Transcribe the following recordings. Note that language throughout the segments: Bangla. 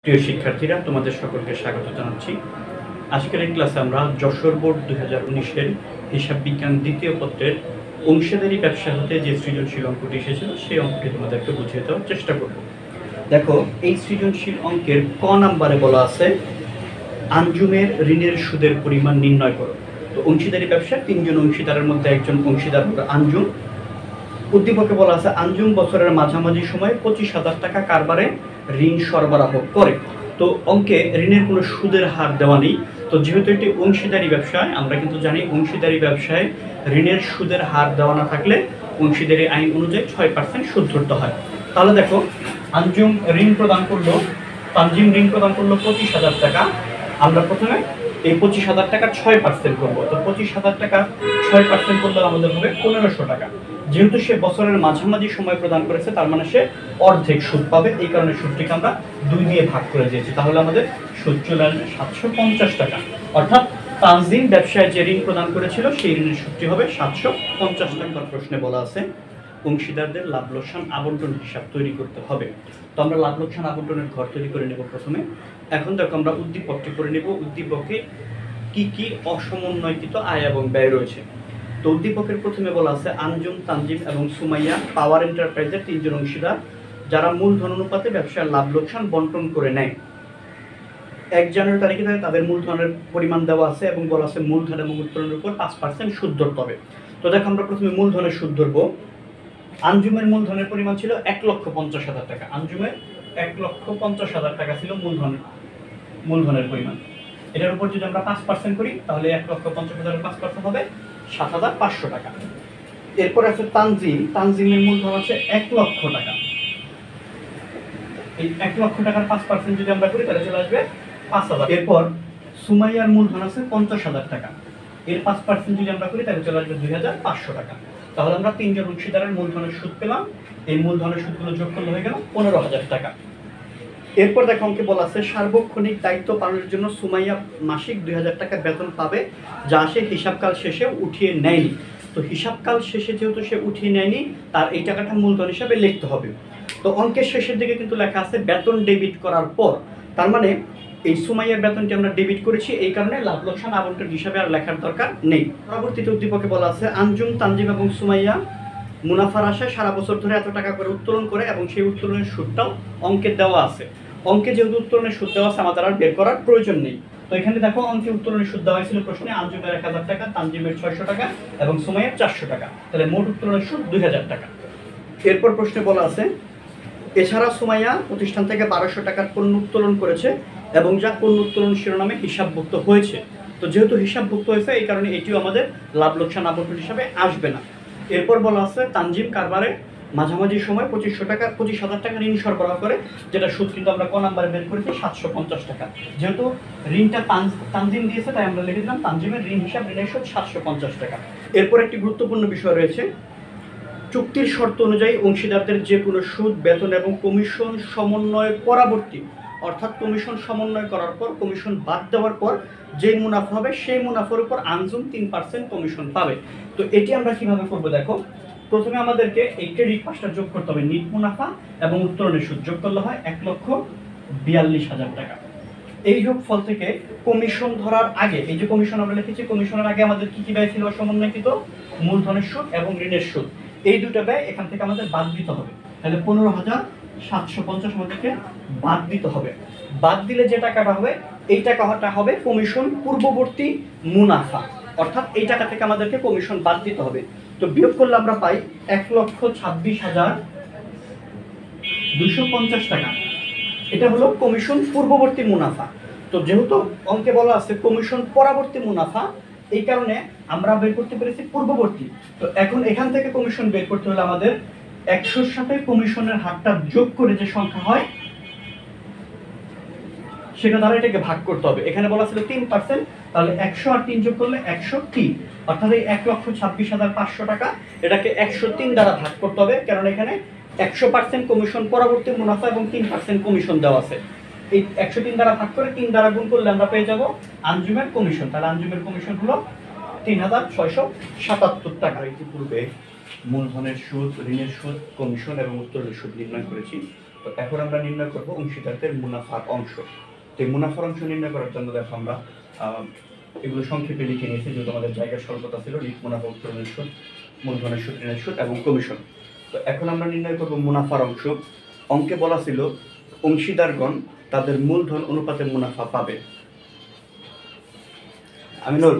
প্রিয় শিক্ষার্থীরা, তোমাদের সকলকে স্বাগত জানাচ্ছি। আজকের এই ক্লাসে আমরা যশোর বোর্ড 2019-এর হিসাব বিজ্ঞান দ্বিতীয় পত্রের অংশীদারি ব্যবসা হতে যে সৃজনশীল অঙ্কটি এসেছিল সেই অঙ্কটি তোমাদেরকে বুঝিয়ে দেওয়ার চেষ্টা করব। দেখো, এই সৃজনশীল অঙ্কের ক নাম্বারে বলা আছে আঞ্জুমের ঋণের সুদের পরিমাণ নির্ণয় করো। তো অংশীদারি ব্যবসা, তিনজন অংশীদারের মধ্যে একজন অংশীদার হলো আঞ্জুম। উদ্দীপকে বলা আছে আঞ্জুম বছরের মাঝামাঝি সময়ে 25,000 টাকা কারবারে ঋণ সরবরাহ করে। তো অঙ্কে ঋণের কোনো সুদের হার দেওয়া নেই। তো যেহেতু এটি অংশীদারি ব্যবসায়, আমরা কিন্তু জানি অংশীদারি ব্যবসায় ঋণের সুদের হার দেওয়া না থাকলে অংশীদারি আইন অনুযায়ী 6% সুদ ধরতে হয়। তাহলে দেখো, আঞ্জুম ঋণ প্রদান করলো, তানজিম ঋণ প্রদান করলো 25,000 টাকা। আমরা প্রথমে এই 25,000 টাকার 6% করবো। তো 25,000 টাকা 6% করলে আমাদের হবে 1500 টাকা। যেহেতু সে বছরের মাঝামাঝি সময় প্রদান করেছে, তার মানে সে অর্ধেক সুদ পাবে। এই কারণে সুদটিকে আমরা 2 দিয়ে ভাগ করে দিয়েছি। তাহলে আমাদের সুদ চলে আসবে 750 টাকা। অর্থাৎ তানজিম ব্যবসায় যে ঋণ প্রদান করেছিল সেই ঋণের সুদটি হবে 750 টাকা। প্রশ্নে বলা আছে অংশীদারদের লাভ লোকসান আবন্টন হিসাব তৈরি করতে হবে। তো আমরা লাভ লোকসান আবন্টনের ঘর তৈরি করে নেব প্রথমে। এখন দেখো, আমরা উদ্দীপকটি করে নেব। উদ্দীপকে কি কি অসমন্বয়কৃত আয় এবং ব্যয় রয়েছে। তো উদ্দীপকের প্রথমে বলা আছে আঞ্জুম, তানজিম এবং সুমাইয়া পাওয়ার এন্টারপ্রাইজের 3জন অংশীদার, যারা মূলধন অনুপাতে ব্যবসার লাভ লোকসান বন্টন করে নেয়। 1 জানুয়ারি তারিখে তাদের মূলধনের পরিমাণ দেওয়া আছে এবং বলা আছে মূলধন এবং উত্তোলনের উপর 5% সুদ ধরতে হবে। তো দেখো, আমরা প্রথমে মূলধনের সুদ ধরবো। আঞ্জুমের মূলধনের পরিমাণ ছিল 1,50,000 টাকা। আঞ্জুমের 1,50,000 টাকা ছিল মূলধনের পরিমাণ। এটার উপর যদি আমরা 5% করি তাহলে 1,50,000 5% হবে 7,500 টাকা। এরপর আছে তানজিম। তানজিমের মূলধন আছে 1 লক্ষ টাকা। এই 1 লক্ষ টাকার 5% যদি আমরা করি তাহলে চলে আসবে 5,000। এরপর সুমাইয়ার মূলধন আছে 50,000 টাকা। এর 5% যদি আমরা করি তাহলে চলে আসবে 2,500 টাকা। তাহলে আমরা 3জন অংশীদারের মূলধনের সুদ পেলাম। এই মূলধনের সুদগুলো যোগ করলে হয়ে গেল 15,000 টাকা। এরপর দেখো, অঙ্কে বলা আছে সার্বক্ষণিক দায়িত্ব পালনের জন্য সুমাইয়া মাসিক 2,000 টাকা বেতন পাবে, যা সে হিসাবকাল শেষে উঠিয়ে নেয়নি। তো হিসাবকাল শেষে যেহেতু সে উঠিয়ে নেয়নি, তার এই টাকাটা মূলধন হিসাবে লিখতে হবে। তো অঙ্কের শেষের দিকে কিন্তু লেখা আছে বেতন ডেবিট করার পর। তার মানে এই সুমাইয়ার বেতনটি আমরা ডেবিট করেছি, এই কারণে লাভ লোকসান আবন্টন হিসাবে আর লেখার দরকার নেই। পরবর্তীতে উদ্দীপকে বলা আছে আঞ্জুম, তানজিম এবং সুমাইয়া মুনাফার আশায় সারা বছর ধরে এত টাকা করে উত্তোলন করে এবং সেই উত্তোলনের সুদটাও অঙ্কে দেওয়া আছে। অঙ্কে যেহেতু উত্তোলনের সুদ দেওয়া আছে, আমাদের আর বের করার প্রয়োজন নেই। তো এখানে দেখো, অঙ্কে উত্তোলনের সুদ দেওয়া হয়েছিল প্রশ্নে আঞ্জুমের 1,000 টাকা, তানজিমের 600 টাকা এবং সুমাইয়ার 400 টাকা। তাহলে মোট উত্তোলনের সুদ 2,000 টাকা। এরপর প্রশ্নে বলা আছে এছাড়া সুমাইয়া প্রতিষ্ঠান থেকে 1200 টাকার পণ্য উত্তোলন করেছে এবং যা পণ্য উত্তোলন শিরোনামে হিসাবভুক্ত হয়েছে। তো যেহেতু হিসাবভুক্ত হয়েছে, এই কারণে এটিও আমাদের লাভ লোকসান আবন্টন হিসাবে আসবে না। এরপর বলা আছে তানজিম কারবারে মাঝামাঝি সময় 25,000 টাকা ঋণ সরবরাহ করে, যেটা সুদ কিন্তু আমরা ক নাম্বারে বের করেছি 750 টাকা। যেহেতু ঋণটা তানজিম দিয়েছে, তাই আমরা লিখে দিলাম তানজিমের ঋণ হিসাব, ঋণের সুদ 750 টাকা। এরপর একটি গুরুত্বপূর্ণ বিষয় রয়েছে, চুক্তির শর্ত অনুযায়ী অংশীদারদের যে কোনো সুদ, বেতন এবং কমিশন সমন্বয় পরবর্তী, অর্থাৎ কমিশন সমন্বয় করার পর, কমিশন বাদ দেওয়ার পর যে মুনাফা হবে সেই মুনাফার উপর আঞ্জুম 3% কমিশন পাবে। তো এটি আমরা কিভাবে করবো দেখো, প্রথমে আমাদেরকে এই ক্রেডিট পাসটা যোগ করতে হবে। নিট মুনাফা এবং উত্তোলনের সুদ যোগ করলে হয় 1,42,000 টাকা। এই যোগফল থেকে কমিশন ধরার আগে, এই যে কমিশন আমরা লিখেছি, কমিশনের আগে আমাদের কি কি ব্যয় ছিল সমন্বয়কৃত? মূলধনের সুদ এবং ঋণের সুদ। এই দুটো ব্যয় এখান থেকে আমাদের বাদ দিতে হবে। তাহলে 15,750 আমাদেরকে বাদ দিতে হবে। বাদ দিলে যে টাকাটা হবে, এই টাকাটা হবে কমিশন পূর্ববর্তী মুনাফা। অর্থাৎ এই টাকা থেকে আমাদেরকে কমিশন বাদ দিতে হবে। তো বিয়োগ করলে আমরা পাই 1,26,250 টাকা। এটা হলো কমিশন পূর্ববর্তী মুনাফা। তো যেহেতু অঙ্কে বলা আছে কমিশন পরবর্তী মুনাফা, এই কারণে আমরা বের করতে পেরেছি পূর্ববর্তী। তো এখন এখান থেকে কমিশন বের করতে হলে আমাদের 100-র সাথে কমিশনের হারটা যোগ করে যে সংখ্যা হয় সেটা দ্বারা এটাকে ভাগ করতে হবে। এখানে বলা ছিল 3%, তাহলে 100 আর 3 যোগ করলে 103, অর্থাৎ এই 1,26,500 টাকা এটাকে 103 দ্বারা ভাগ করতে হবে, কারণ এখানে 100% কমিশন পরবর্তী মুনাফা এবং 3% কমিশন দেওয়া আছে। এই 103 দ্বারা ভাগ করে 3 দ্বারা গুণ করলে আমরা পেয়ে যাব আঞ্জুমের কমিশন। তাহলে আঞ্জুমের কমিশন হলো 3,677 টাকা। ইতিপূর্বে মূলধনের সুদ, ঋণের সুদ, কমিশন এবং উত্তোলনের সুদ নির্ণয় করেছি। তো এখন আমরা নির্ণয় করব অংশীদারদের মুনাফার অংশ। তো এই মুনাফার অংশ নির্ণয় করার জন্য দেখো আমরা এগুলো সংক্ষেপে লিখে নিয়েছি, যেহেতু আমাদের জায়গার স্বল্পতা ছিল। ঋণ মুনাফা, উত্তোলনের সুদ, মূলধনের সুদ, ঋণের সুদ এবং কমিশন। তো এখন আমরা নির্ণয় করব মুনাফার অংশ। অঙ্কে বলা ছিল অংশীদারগণ তাদের মূলধন অনুপাতে মুনাফা পাবে। আমিনুল,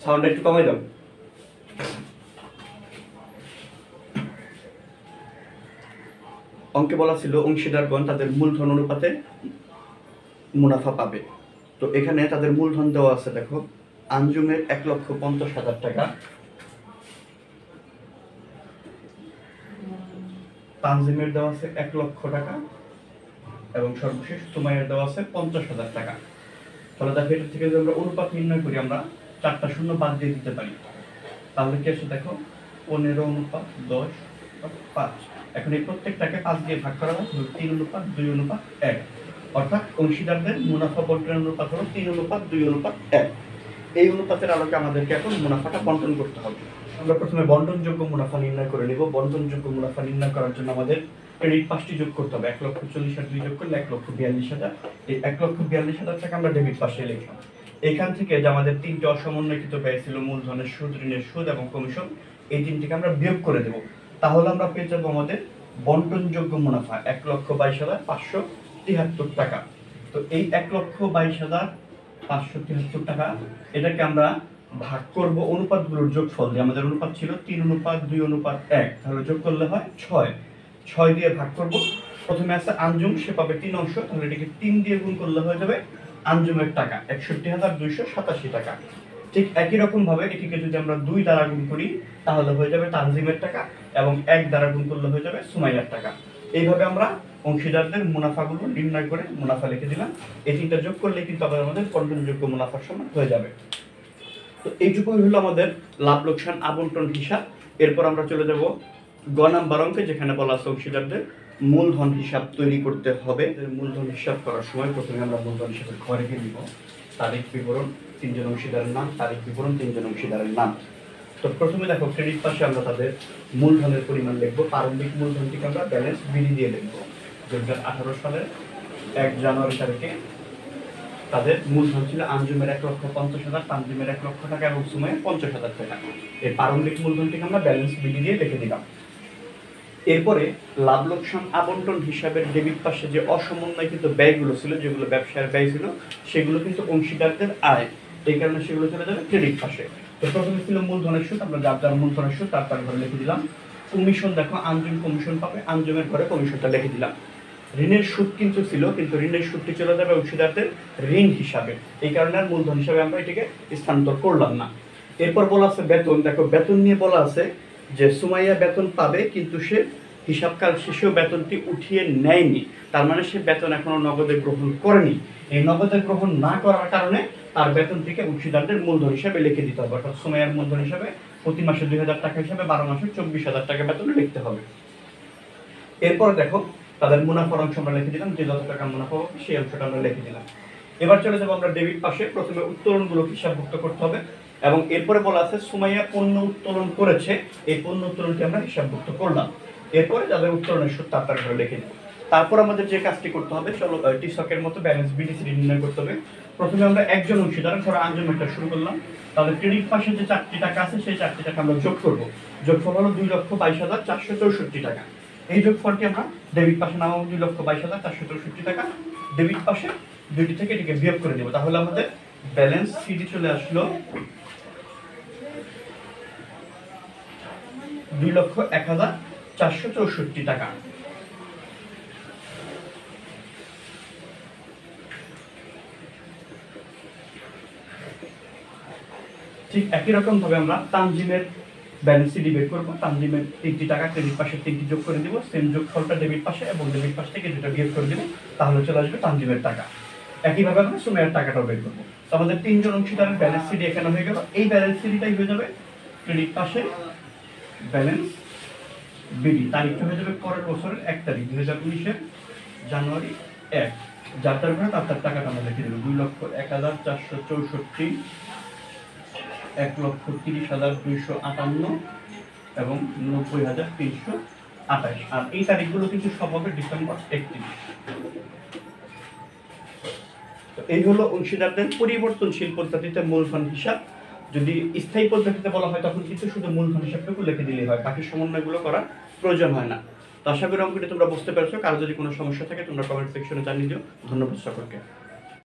সাউন্ডটা একটু কমাই দাও। অঙ্কে বলা ছিল অংশীদারগণ তাদের মূলধন অনুপাতে মুনাফা পাবে। তো এখানে তাদের মূলধন দেওয়া আছে, দেখো আঞ্জুমের 1,50,000 টাকা, তানজিমের দেওয়া আছে 1 লক্ষ টাকা এবং সর্বশেষ সুমাইয়ের দেওয়া আছে 50,000 টাকা। তাহলে দেখো এটা থেকে যদি আমরা অনুপাত নির্ণয় করি, আমরা 4টা শূন্য বাদ দিয়ে দিতে পারি। তাহলে কি আসে দেখো 15:10:5। এখন এই প্রত্যেকটাকে 5 দিয়ে ভাগ করা হয়, 3:2:1। অর্থাৎ অংশীদারদের মুনাফা বন্টনের অনুপাত হলো 3:2:1। এই অনুপাতের আলোকে আমাদেরকে এখন মুনাফাটা বন্টন করতে হবে। আমরা প্রথমে বন্টনযোগ্য মুনাফা নির্ণয় করে নেব। বন্টনযোগ্য মুনাফা নির্ণয় করার জন্য আমাদের ক্রেডিট পাশটি যোগ করতে হবে। 1,40,000 যোগ করলে 1,42,000। এই 1,42,000 টাকা আমরা ডেবিট পাশে লিখলাম। এখান থেকে যে আমাদের 3টে অসমন্বয়কৃত ব্যয় ছিল, মূলধনের সুদ, ঋণের সুদ এবং কমিশন, এই 3টিকে আমরা বিয়োগ করে দেব। তাহলে আমরা পেয়ে যাবো আমাদের বন্টনযোগ্য মুনাফা 1,22,573 টাকা। তো এই 1,22,573 টাকা, এটাকে আমরা ভাগ করব অনুপাতগুলোর যোগফল দিয়ে। আমাদের অনুপাত ছিল 3:2:1, তাহলে যোগ করলে হয় 6। 6 দিয়ে ভাগ করব। প্রথমে আছে আঞ্জুম, সে পাবে 3 অংশ, তাহলে এটাকে 3 দিয়ে গুণ করলে হয়ে যাবে আঞ্জুমের টাকা 61,287 টাকা। ঠিক একই রকম ভাবে এটিকে যদি আমরা 2 দ্বারা গুণ করি তাহলে হয়ে যাবে তানজিমের টাকা এবং 1 দ্বারা গুণ করলে হয়ে যাবে সুমাইয়ার টাকা। এইভাবে আমরা অংশীদারদের মুনাফাগুলো নির্ণয় করে মুনাফা লিখে দিলাম। এই 3টা যোগ করলে কিন্তু আবার আমাদের বন্টনযোগ্য মুনাফার সমান হয়ে যাবে। তো এইটুকুই হলো আমাদের লাভ লোকসান আবন্টন হিসাব। এরপর আমরা চলে যাব গ নাম্বার অঙ্কে, যেখানে বলা আছে অংশীদারদের মূলধন হিসাব তৈরি করতে হবে। মূলধন হিসাব করার সময় প্রথমে আমরা মূলধন হিসাবের ঘরে রেখে দিব তারিখ বিবরণ, 3 জন অংশীদারের নাম, তারিখ বিবরণ, 3 জন অংশীদারের নাম। তো প্রথমে দেখো ক্রেডিট পাশে আমরা তাদের মূলধনের পরিমাণ লিখবো। প্রারম্ভিক মূলধনটিকে আমরা ব্যালেন্স বিডি দিয়ে লিখবো। 2018 সালের 1 জানুয়ারি তারিখে তাদের মূলধন ছিল আঞ্জুমের 1,50,000, তানজিমের 1 লক্ষ টাকা এবং সুমাইয়ের 50,000 টাকা। এই প্রারম্ভিক মূলধনটিকে আমরা ব্যালেন্স বিডি দিয়ে লিখে দিলাম। এরপরে লাভ লোকসান আবন্টন হিসাবের ডেবিট পাশে যে অসমন্বয়কৃত ব্যয়গুলো ছিল, যেগুলো ব্যবসায়ের ব্যয় ছিল, সেগুলো কিন্তু অংশীদারদের আয়, এই কারণে সেগুলো চলে যাবে ক্রেডিট পাশে। তো প্রথমে ছিল মূলধনের সুদ, আমরা যার যার মূলধনের সুদ তার ঘরে লিখে দিলাম। কমিশন দেখো আঞ্জুম কমিশন পাবে, আঞ্জুমের ঘরে কমিশনটা লিখে দিলাম। ঋণের সুদ কিন্তু ছিল, কিন্তু ঋণের সুদটি চলে যাবে অংশীদারদের ঋণ হিসাবে, এই কারণে আর মূলধন হিসাবে আমরা এটাকে স্থানান্তর করলাম না। এরপর বলা আছে বেতন। দেখো বেতন নিয়ে বলা আছে যে সুমাইয়া বেতন পাবে, কিন্তু সে হিসাবকাল শেষেও বেতনটি উঠিয়ে নেয়নি, তার মানে সে বেতন এখনো নগদে গ্রহণ করেনি। এই নগদে গ্রহণ না করার কারণে তার বেতনটিকে অংশীদারদের মূলধন হিসাবে লিখে দিতে হবে। অর্থাৎ সুমাইয়ার মূলধন হিসাবে প্রতি মাসে 2,000 টাকা হিসাবে 12 মাসে 24,000 টাকা বেতন লিখতে হবে। এরপর দেখো তাদের মুনাফার অংশ আমরা লিখে দিলাম, যে যত টাকা মুনাফা হবে সেই অংশটা আমরা লিখে দিলাম। এবার চলে যাবো আমরা ডেবিট পাশে। প্রথমে উত্তোলনগুলো হিসাবভুক্ত করতে হবে এবং এরপরে বলা আছে সুমাইয়া পণ্য উত্তোলন করেছে, এই পণ্য উত্তোলনটি আমরা হিসাবভুক্ত করলাম। এরপরে যাদের উত্তোলনের সুদ তার ঘরে লিখে দেব। তারপর আমাদের যে কাজটি করতে হবে, চলো টিসকের মতো ব্যালেন্স বিডিসি নির্ণয় করতে হবে। প্রথমে আমরা একজন অংশীদার ধরো আঞ্জুমটা শুরু করলাম, তাহলে ক্রেডিট পাশে যে 4টি টাকা আছে সেই 4টি টাকা আমরা যোগ করব। যোগফল হলো 2,22,464 টাকা। এই যোগফলটি আমরা ডেবিট পাশে নামাবো 2,22,464 টাকা। ডেবিট পাশে দুইটি থেকে এটিকে বিয়োগ করে দেব। তাহলে আমাদের ব্যালেন্স সিডি চলে আসলো 2,01,464 টাকা। ঠিক একই রকম ভাবে আমরা তানজিমের ব্যালেন্স সিডি বের করবো। তানজিমের 3টি টাকা ক্রেডিট পাশে 3টি যোগ করে দিব, সেম যোগফলটা ডেবিট পাশে এবং ডেবিট পাশ থেকে দুটো বিয়োগ করে দিব, তাহলে চলে আসবে তানজিমের টাকা। একইভাবে আমরা সুমাইয়ার টাকাটাও বের করবো। তো আমাদের 3 জন অংশীদারের ব্যালেন্স সিডি এখানে হয়ে গেল। এই ব্যালেন্স সিডিটাই হয়ে যাবে ক্রেডিট পাশে ব্যালেন্স বিডি। তারিখটা হয়ে যাবে পরের বছরের 1 তারিখ, 2019-এর জানুয়ারি 1। যার তার ঘরে তার টাকাটা আমরা লিখে দেবো 2,01,464, 1,30,258 এবং 90,300 28, আর এই তারিখগুলো কিন্তু সব হবে ডিসেম্বর 31। তো এই হলো অংশীদারদের পরিবর্তনশীল পদ্ধতিতে মূলধন হিসাব। যদি স্থায়ী পদ্ধতিতে বলা হয় তখন কিন্তু শুধু মূলধন হিসাবটুকু লিখে দিলেই হয়, বাকি সমন্বয়গুলো করার প্রয়োজন হয় না। তো আশা করি অঙ্কটি তোমরা বুঝতে পেরেছো। কারো যদি কোনো সমস্যা থাকে তোমরা কমেন্ট সেকশনে জানিয়ে দিও। ধন্যবাদ সকলকে।